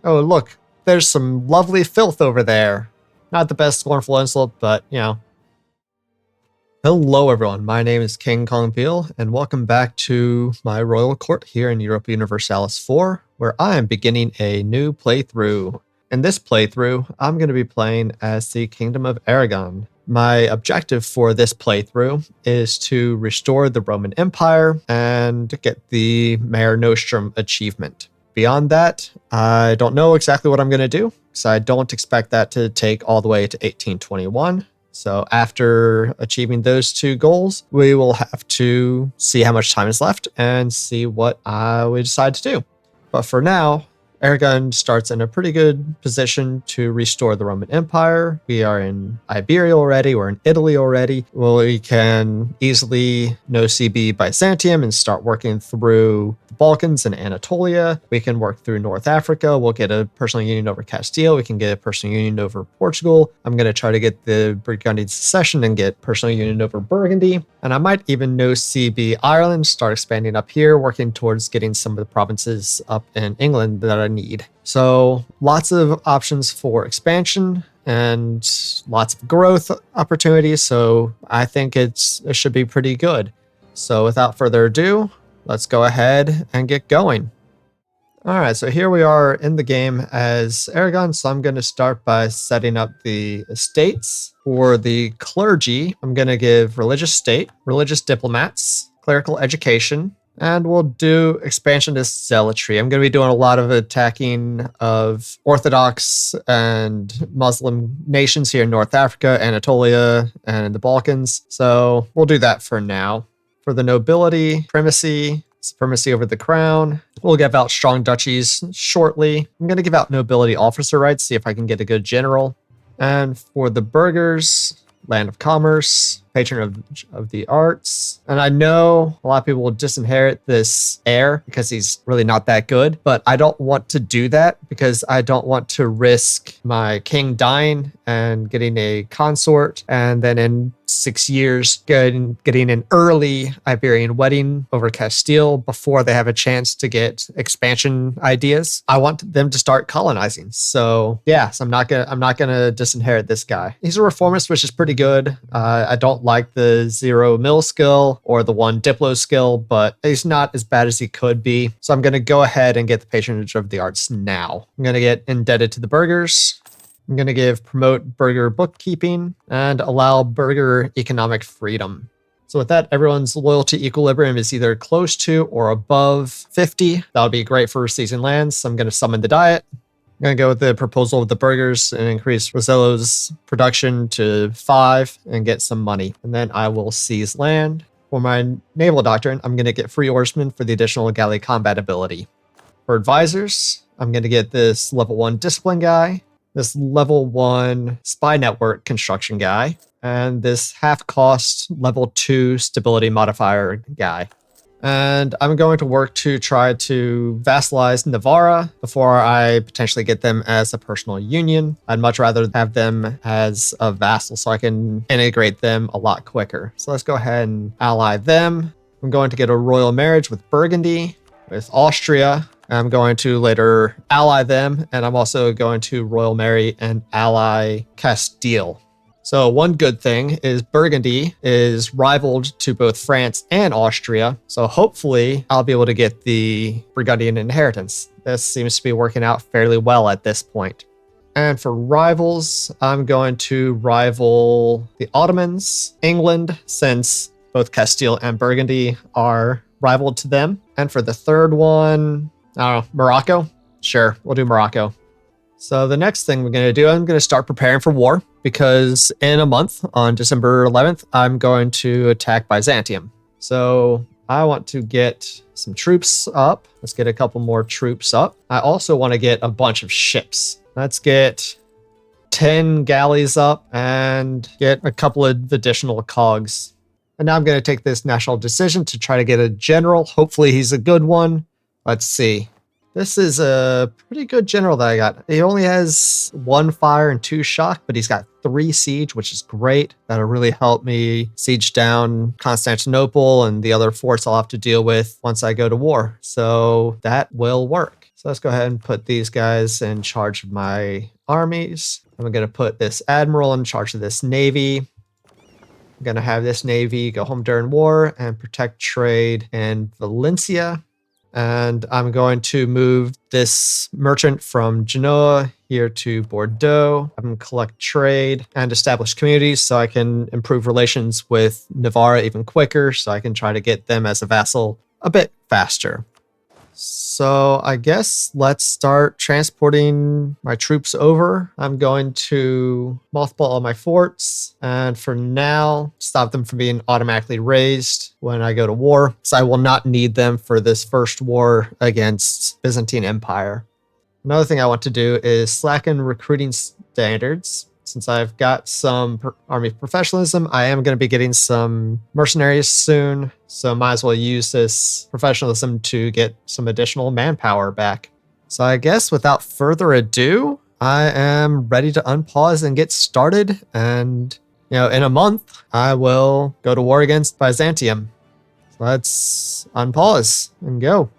Oh, look, there's some lovely filth over there. Not the best scornful insult, but, you know. Hello, everyone. My name is King Kongveal, and welcome back to my royal court here in Europa Universalis 4, where I am beginning a new playthrough. In this playthrough, I'm going to be playing as the Kingdom of Aragon. My objective for this playthrough is to restore the Roman Empire and get the Mare Nostrum achievement. Beyond that, I don't know exactly what I'm going to do, so I don't expect that to take all the way to 1821. So after achieving those two goals, we will have to see how much time is left and see what we decide to do. But for now, Aragon starts in a pretty good position to restore the Roman Empire. We are in Iberia already. We're in Italy already. Well, we can easily no-CB Byzantium and start working through the Balkans and Anatolia. We can work through North Africa. We'll get a personal union over Castile. We can get a personal union over Portugal. I'm going to try to get the Burgundian succession and get personal union over Burgundy. And I might even no-CB Ireland, start expanding up here, working towards getting some of the provinces up in England that I need. So lots of options for expansion and lots of growth opportunities. So I think it should be pretty good. So without further ado, let's go ahead and get going. All right, so here we are in the game as Aragon. So I'm going to start by setting up the estates. For the clergy, I'm going to give religious state, religious diplomats, clerical education, and we'll do expansion to zealotry. I'm going to be doing a lot of attacking of Orthodox and Muslim nations here in North Africa, Anatolia, and the Balkans. So we'll do that for now. For the nobility, primacy, supremacy over the crown, we'll give out strong duchies shortly. I'm going to give out nobility officer rights, see if I can get a good general. And for the burghers, land of commerce, patron of the arts. And I know a lot of people will disinherit this heir because he's really not that good, but I don't want to do that because I don't want to risk my king dying and getting a consort and then in 6 years getting an early Iberian wedding over Castile before they have a chance to get expansion ideas. I want them to start colonizing. So yeah, so I'm not gonna disinherit this guy. He's a reformist, which is pretty good. I don't like the 0 mill skill or the 1 diplo skill, but he's not as bad as he could be. So I'm gonna go ahead and get the patronage of the arts now. I'm gonna get indebted to the burghers. I'm going to promote burgher bookkeeping and allow burgher economic freedom. So with that, everyone's loyalty equilibrium is either close to or above 50. That would be great for seizing lands. So I'm going to summon the diet. I'm going to go with the proposal of the burghers and increase Rosello's production to 5 and get some money. And then I will seize land. For my naval doctrine, I'm going to get free oarsmen for the additional galley combat ability. For advisors, I'm going to get this level 1 discipline guy, this level 1 spy network construction guy, and this half-cost level 2 stability modifier guy. And I'm going to work to try to vassalize Navarra before I potentially get them as a personal union. I'd much rather have them as a vassal so I can integrate them a lot quicker. So let's go ahead and ally them. I'm going to get a royal marriage with Burgundy, with Austria. I'm going to later ally them, and I'm also going to royal marry and ally Castile. So one good thing is Burgundy is rivaled to both France and Austria, so hopefully I'll be able to get the Burgundian inheritance. This seems to be working out fairly well at this point. And for rivals, I'm going to rival the Ottomans, England, since both Castile and Burgundy are rivaled to them. And for the third one, I don't know, Morocco? Sure, we'll do Morocco. So the next thing we're going to do, I'm going to start preparing for war because in a month, on December 11th, I'm going to attack Byzantium. So I want to get some troops up. Let's get a couple more troops up. I also want to get a bunch of ships. Let's get 10 galleys up and get a couple of additional cogs. And now I'm going to take this national decision to try to get a general. Hopefully he's a good one. Let's see. This is a pretty good general that I got. He only has 1 fire and 2 shock, but he's got 3 siege, which is great. That'll really help me siege down Constantinople and the other forts I'll have to deal with once I go to war. So that will work. So let's go ahead and put these guys in charge of my armies. I'm going to put this admiral in charge of this navy. I'm going to have this navy go home during war and protect trade in Valencia. And I'm going to move this merchant from Genoa here to Bordeaux. I'm going to collect trade and establish communities so I can improve relations with Navarre even quicker, so I can try to get them as a vassal a bit faster. So I guess let's start transporting my troops over. I'm going to mothball all my forts, and for now, stop them from being automatically raised when I go to war, so I will not need them for this first war against Byzantine Empire. Another thing I want to do is slacken recruiting standards. Since I've got some army professionalism, I am going to be getting some mercenaries soon, so might as well use this professionalism to get some additional manpower back. So I guess without further ado, I am ready to unpause and get started, and in a month, I will go to war against Byzantium. So let's unpause and go. All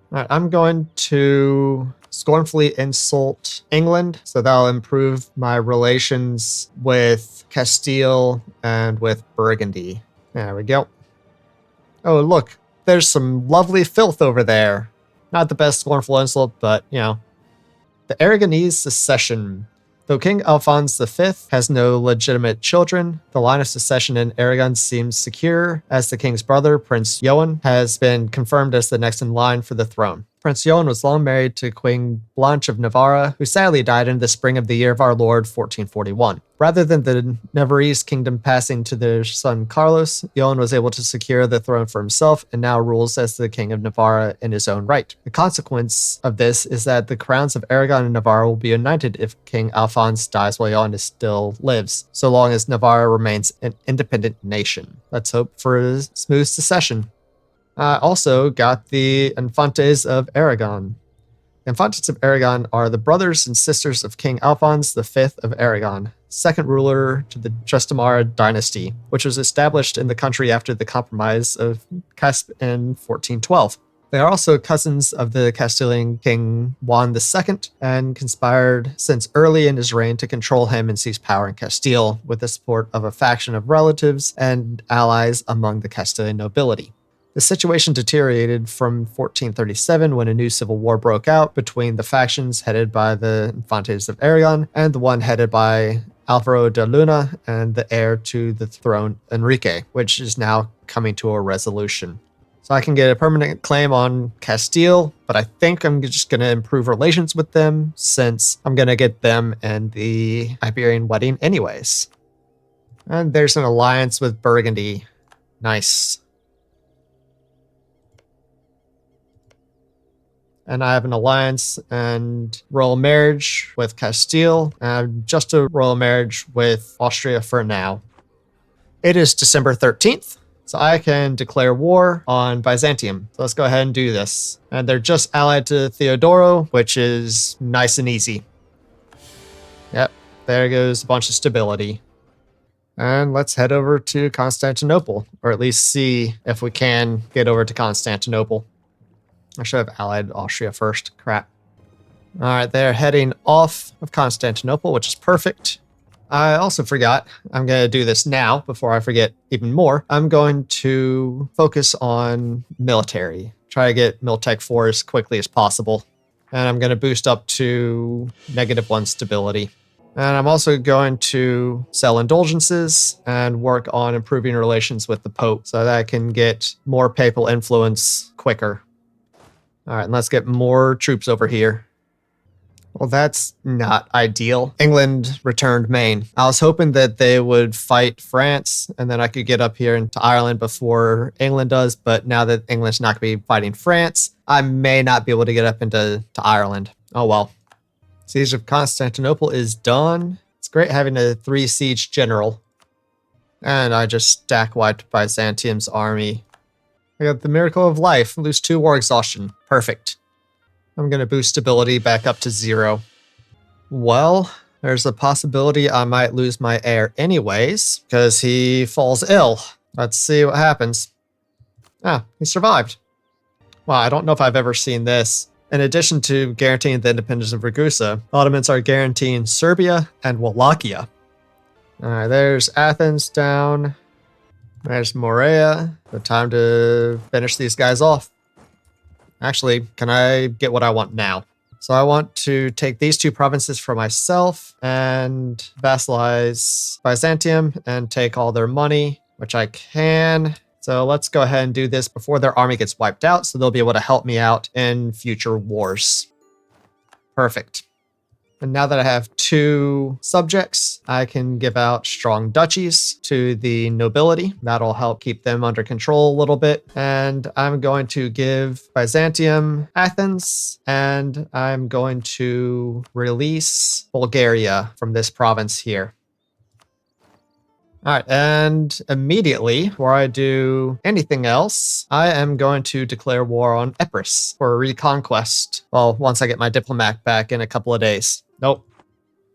right, I'm going to scornfully insult England, so that'll improve my relations with Castile and with Burgundy. There we go. Oh, look, there's some lovely filth over there. Not the best scornful insult, but, The Aragonese succession. Though King Alphonse V has no legitimate children, the line of succession in Aragon seems secure, as the king's brother, Prince Johan, has been confirmed as the next in line for the throne. Prince Johan was long married to Queen Blanche of Navarre, who sadly died in the spring of the year of our Lord 1441. Rather than the Navarrese kingdom passing to their son Carlos, Johan was able to secure the throne for himself and now rules as the King of Navarre in his own right. The consequence of this is that the crowns of Aragon and Navarre will be united if King Alphonse dies while Johan still lives, so long as Navarre remains an independent nation. Let's hope for a smooth succession. I also got the Infantes of Aragon. The Infantes of Aragon are the brothers and sisters of King Alphonse V of Aragon, second ruler to the Trastamara dynasty, which was established in the country after the Compromise of Caspe in 1412. They are also cousins of the Castilian King Juan II and conspired since early in his reign to control him and seize power in Castile with the support of a faction of relatives and allies among the Castilian nobility. The situation deteriorated from 1437 when a new civil war broke out between the factions headed by the Infantes of Aragon and the one headed by Alvaro de Luna and the heir to the throne, Enrique, which is now coming to a resolution. So I can get a permanent claim on Castile, but I think I'm just going to improve relations with them since I'm going to get them and the Iberian wedding anyways. And there's an alliance with Burgundy. Nice. And I have an alliance and royal marriage with Castile, and just a royal marriage with Austria for now. It is December 13th, so I can declare war on Byzantium. So let's go ahead and do this. And they're just allied to Theodoro, which is nice and easy. Yep, there goes a bunch of stability. And let's head over to Constantinople, or at least see if we can get over to Constantinople. I should have allied Austria first. Crap. All right, they're heading off of Constantinople, which is perfect. I also forgot. I'm going to do this now before I forget even more. I'm going to focus on military. Try to get Miltech 4 as quickly as possible. And I'm going to boost up to -1 stability. And I'm also going to sell indulgences and work on improving relations with the Pope so that I can get more papal influence quicker. All right, and let's get more troops over here. Well, that's not ideal. England returned Maine. I was hoping that they would fight France, and then I could get up here into Ireland before England does, but now that England's not going to be fighting France, I may not be able to get up into Ireland. Oh well. Siege of Constantinople is done. It's great having a 3-siege general. And I just stack-wiped Byzantium's army. I got the miracle of life. Lose 2 war exhaustion. Perfect. I'm going to boost stability back up to 0. Well, there's a possibility I might lose my heir anyways, because he falls ill. Let's see what happens. Ah, he survived. Wow, I don't know if I've ever seen this. In addition to guaranteeing the independence of Ragusa, Ottomans are guaranteeing Serbia and Wallachia. All right, there's Athens down. There's Morea. The time to finish these guys off. Actually, can I get what I want now? So I want to take these two provinces for myself and vassalize Byzantium and take all their money, which I can. So let's go ahead and do this before their army gets wiped out, so they'll be able to help me out in future wars. Perfect. And now that I have 2 subjects, I can give out strong duchies to the nobility. That'll help keep them under control a little bit. And I'm going to give Byzantium Athens, and I'm going to release Bulgaria from this province here. All right, and immediately, before I do anything else, I am going to declare war on Epirus for reconquest. Well, once I get my diplomat back in a couple of days. Nope.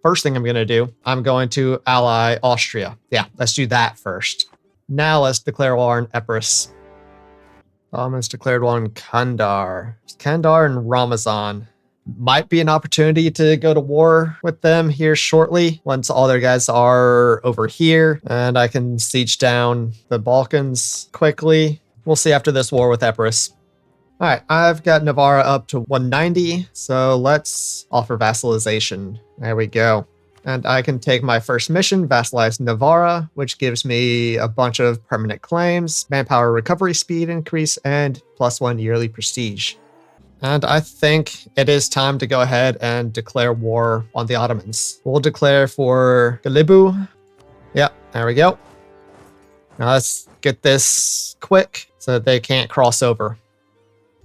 First thing I'm going to do, I'm going to ally Austria. Yeah, let's do that first. Now let's declare war on Epirus. Ottomans declared war on Kandar. Kandar and Ramazan. Might be an opportunity to go to war with them here shortly once all their guys are over here and I can siege down the Balkans quickly. We'll see after this war with Epirus. All right, I've got Navarra up to 190, so let's offer vassalization. There we go. And I can take my first mission, vassalize Navarra, which gives me a bunch of permanent claims, manpower recovery speed increase, and +1 yearly prestige. And I think it is time to go ahead and declare war on the Ottomans. We'll declare for Galibu. Yep, there we go. Now let's get this quick so that they can't cross over.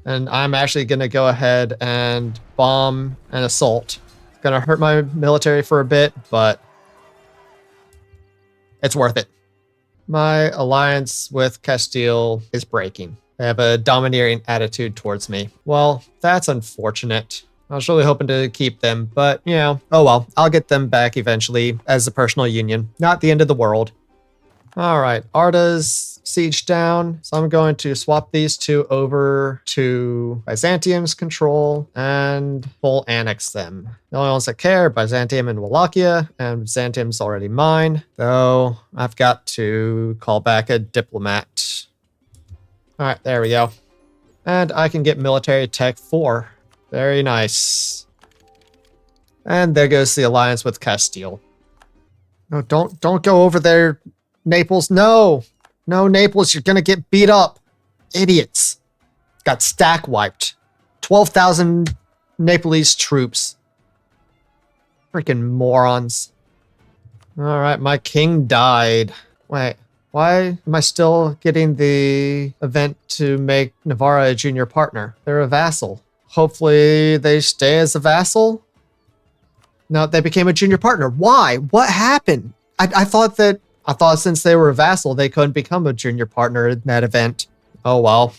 And I'm actually going to go ahead and bomb and assault. It's going to hurt my military for a bit, but it's worth it. My alliance with Castile is breaking. They have a domineering attitude towards me. Well, that's unfortunate. I was really hoping to keep them, but, you know, oh well. I'll get them back eventually as a personal union. Not the end of the world. All right, Arda's siege down. So I'm going to swap these 2 over to Byzantium's control and full annex them. The only ones that care, Byzantium and Wallachia, and Byzantium's already mine. Though I've got to call back a diplomat. All right, there we go. And I can get military tech 4. Very nice. And there goes the alliance with Castile. No, don't go over there, Naples. No, Naples, you're gonna get beat up. Idiots. Got stack wiped. 12,000 Nepalese troops. Freaking morons. All right, my king died. Wait. Why am I still getting the event to make Navarra a junior partner? They're a vassal. Hopefully they stay as a vassal. No, they became a junior partner. Why? What happened? I thought since they were a vassal, they couldn't become a junior partner in that event. Oh well.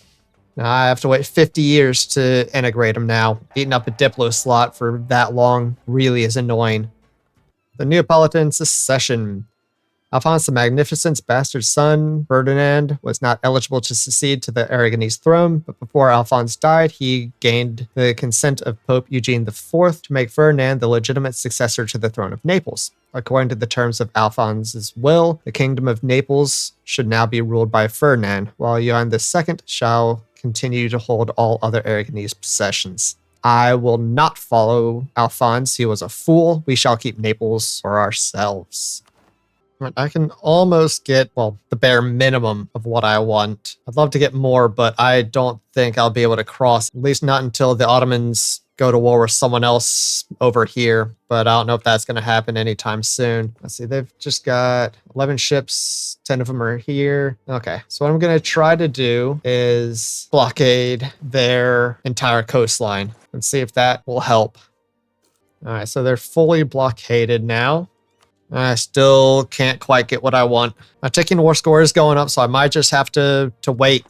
Now I have to wait 50 years to integrate them now. Beating up a Diplo slot for that long really is annoying. The Neapolitan Succession. Alphonse the Magnificent's bastard son, Ferdinand, was not eligible to succeed to the Aragonese throne, but before Alphonse died, he gained the consent of Pope Eugene IV to make Ferdinand the legitimate successor to the throne of Naples. According to the terms of Alphonse's will, the kingdom of Naples should now be ruled by Ferdinand, while Johann II shall continue to hold all other Aragonese possessions. I will not follow Alphonse. He was a fool. We shall keep Naples for ourselves. I can almost get, well, the bare minimum of what I want. I'd love to get more, but I don't think I'll be able to cross, at least not until the Ottomans go to war with someone else over here. But I don't know if that's going to happen anytime soon. Let's see, they've just got 11 ships, 10 of them are here. Okay, so what I'm going to try to do is blockade their entire coastline and see if that will help. All right, so they're fully blockaded now. I still can't quite get what I want. My ticking war score is going up, so I might just have to wait.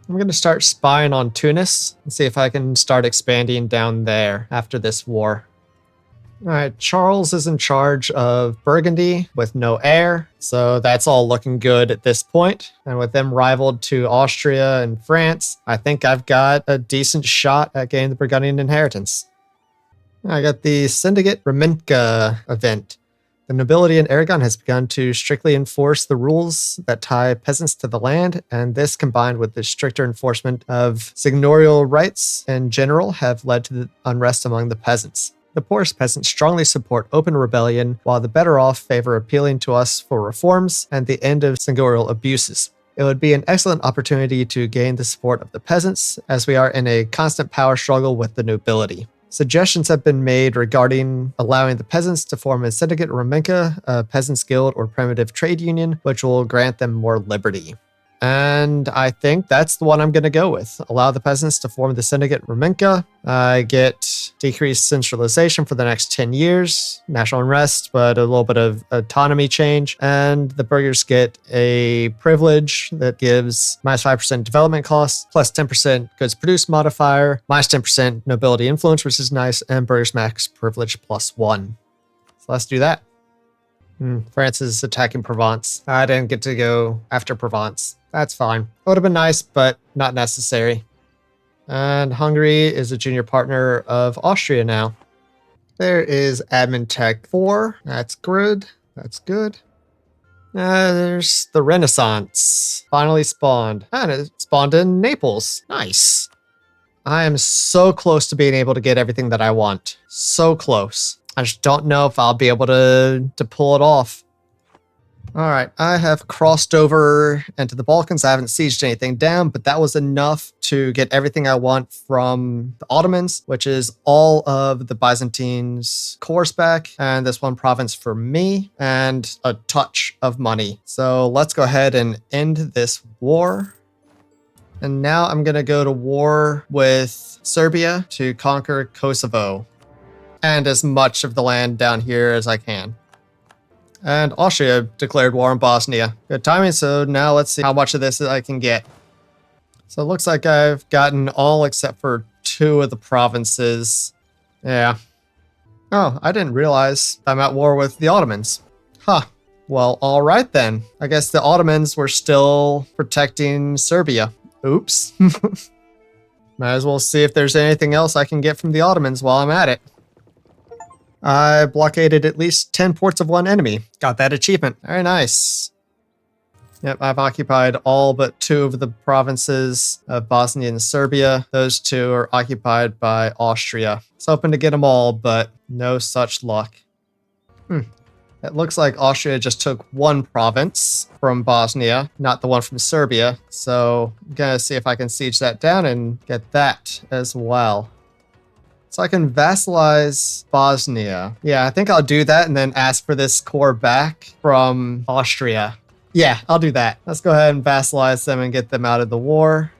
I'm going to start spying on Tunis and see if I can start expanding down there after this war. All right, Charles is in charge of Burgundy with no heir, so that's all looking good at this point. And with them rivaled to Austria and France, I think I've got a decent shot at getting the Burgundian inheritance. I got the Syndicate Remenka event. The nobility in Aragon has begun to strictly enforce the rules that tie peasants to the land, and this combined with the stricter enforcement of seigneurial rights in general have led to the unrest among the peasants. The poorest peasants strongly support open rebellion, while the better off favor appealing to us for reforms and the end of seigneurial abuses. It would be an excellent opportunity to gain the support of the peasants, as we are in a constant power struggle with the nobility. Suggestions have been made regarding allowing the peasants to form a syndicate Remenka, a peasants' guild, or primitive trade union, which will grant them more liberty. And I think that's the one I'm going to go with. Allow the peasants to form the syndicate Remenka. I get decreased centralization for the next 10 years, national unrest, but a little bit of autonomy change. And the burghers get a privilege that gives minus 5% development costs, plus 10% goods produced modifier, minus 10% nobility influence, which is nice, and burghers max privilege plus 1. So let's do that. France is attacking Provence. I didn't get to go after Provence. That's fine. It would have been nice, but not necessary. And Hungary is a junior partner of Austria now. There is Admin Tech 4. That's good. That's good. There's the Renaissance. Finally spawned. And it spawned in Naples. Nice. I am so close to being able to get everything that I want. So close. I just don't know if I'll be able to pull it off. All right, I have crossed over into the Balkans. I haven't sieged anything down, but that was enough to get everything I want from the Ottomans, which is all of the Byzantines' cores back, and this one province for me, and a touch of money. So let's go ahead and end this war. And now I'm going to go to war with Serbia to conquer Kosovo and as much of the land down here as I can. And Austria declared war on Bosnia. Good timing, so now let's see how much of this I can get. So it looks like I've gotten all except for 2 of the provinces. Yeah. Oh, I didn't realize I'm at war with the Ottomans. Huh. Well, all right then. I guess the Ottomans were still protecting Serbia. Oops. Might as well see if there's anything else I can get from the Ottomans while I'm at it. I blockaded at least 10 ports of one enemy. Got that achievement. Very nice. Yep, I've occupied all but 2 of the provinces of Bosnia and Serbia. Those 2 are occupied by Austria. I was hoping to get them all, but no such luck. It looks like Austria just took 1 province from Bosnia, not the one from Serbia. So I'm going to see if I can siege that down and get that as well. So I can vassalize Bosnia. Yeah, I think I'll do that and then ask for this core back from Austria. Yeah, I'll do that. Let's go ahead and vassalize them and get them out of the war.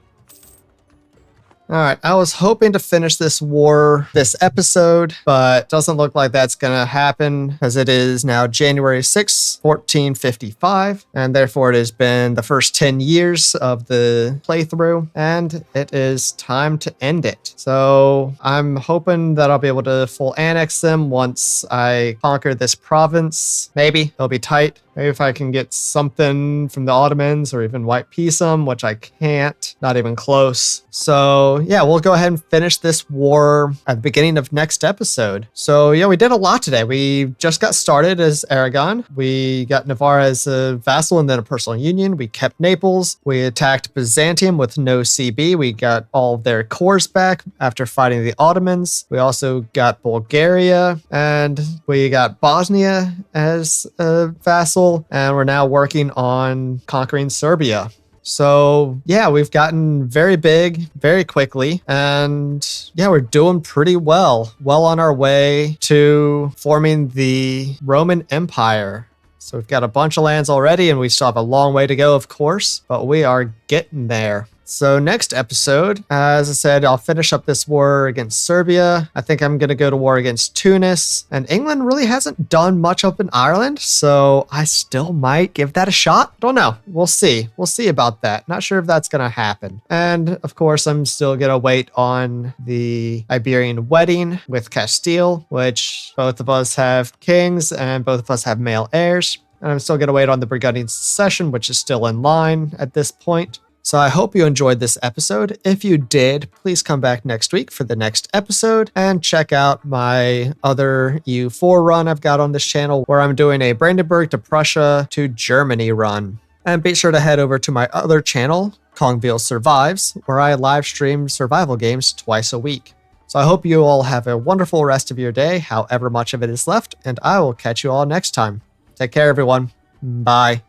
All right, I was hoping to finish this war this episode, but doesn't look like that's going to happen as it is now January 6th, 1455, and therefore it has been the first 10 years of the playthrough, and it is time to end it. So I'm hoping that I'll be able to full annex them once I conquer this province. Maybe it'll be tight. Maybe if I can get something from the Ottomans or even white peace them, which I can't, not even close. So yeah, we'll go ahead and finish this war at the beginning of next episode. So yeah, we did a lot today. We just got started as Aragon. We got Navarre as a vassal and then a personal union. We kept Naples. We attacked Byzantium with no CB. We got all of their cores back after fighting the Ottomans. We also got Bulgaria and we got Bosnia as a vassal. And we're now working on conquering Serbia. So yeah, we've gotten very big very quickly. And yeah, we're doing pretty well. Well on our way to forming the Roman Empire. So we've got a bunch of lands already and we still have a long way to go, of course, but we are getting there. So next episode, as I said, I'll finish up this war against Serbia. I think I'm going to go to war against Tunis. And England really hasn't done much up in Ireland, so I still might give that a shot. Don't know. We'll see. We'll see about that. Not sure if that's going to happen. And of course, I'm still going to wait on the Iberian wedding with Castile, which both of us have kings and both of us have male heirs. And I'm still going to wait on the Burgundian succession, which is still in line at this point. So I hope you enjoyed this episode. If you did, please come back next week for the next episode and check out my other EU4 run I've got on this channel where I'm doing a Brandenburg to Prussia to Germany run. And be sure to head over to my other channel, Kongveal Survives, where I live stream survival games twice a week. So I hope you all have a wonderful rest of your day, however much of it is left, and I will catch you all next time. Take care, everyone. Bye.